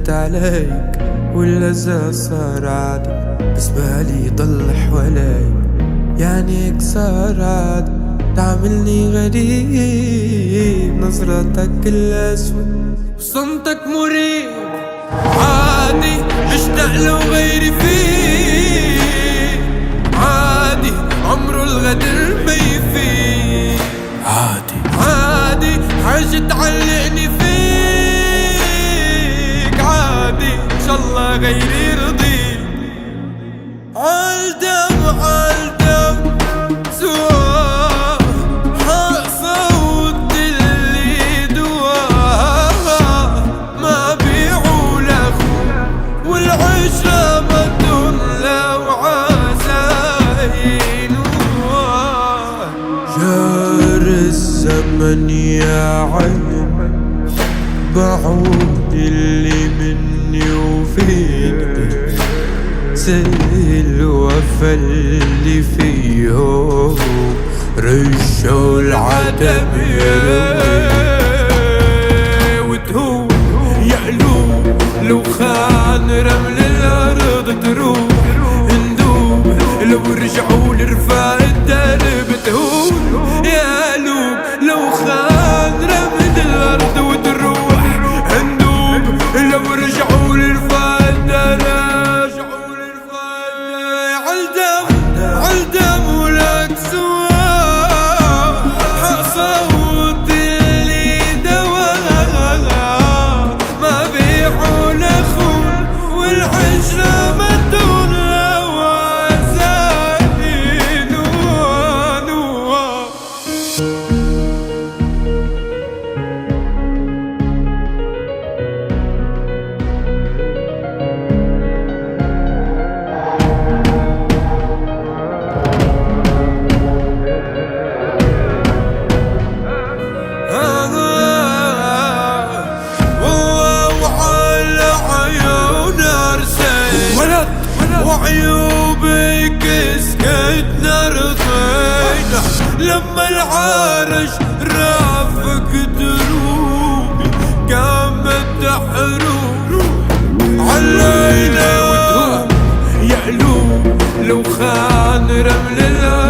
زدت عليك واللذة صار عادي، بس بالي يضل حوالي يعني صار عادي. تعملني غريب نظرتك الأسود وصمتك مريب عادي، مشتاق لو غيري فيك عادي، عمره الغدر ما يفيد عادي عادي، حاجة تعلقني فيك عادي، إن شاء الله غيري يرضيك. عالدم عالدم سوا حصوت اللي دواها، ما بيعوا لأخو والعشرة مدن لو عزاين. جار الزمن يا عين بعود اللي مني وفيني، زي الوفا اللي فيه رجعوا العدم وتهون يا قلوب، لو خان رمل الأرض تروح ندوب، لو رجعوا لرفاق الدرب تهون يا قلوب، لو خان رمل الأرض وتروح ندوب، لو رجعوا لرفاق الدرب. عالدم ولك سوا حصوت اللي دواها، ما بيعوا لأخون والعشرة مدون لو عزاين. وعيوبك سكتنا رضينا، لما العرش رافق دروبي قامت تحروب علينا وتروب يا قلوب، لو خان رمل الأرض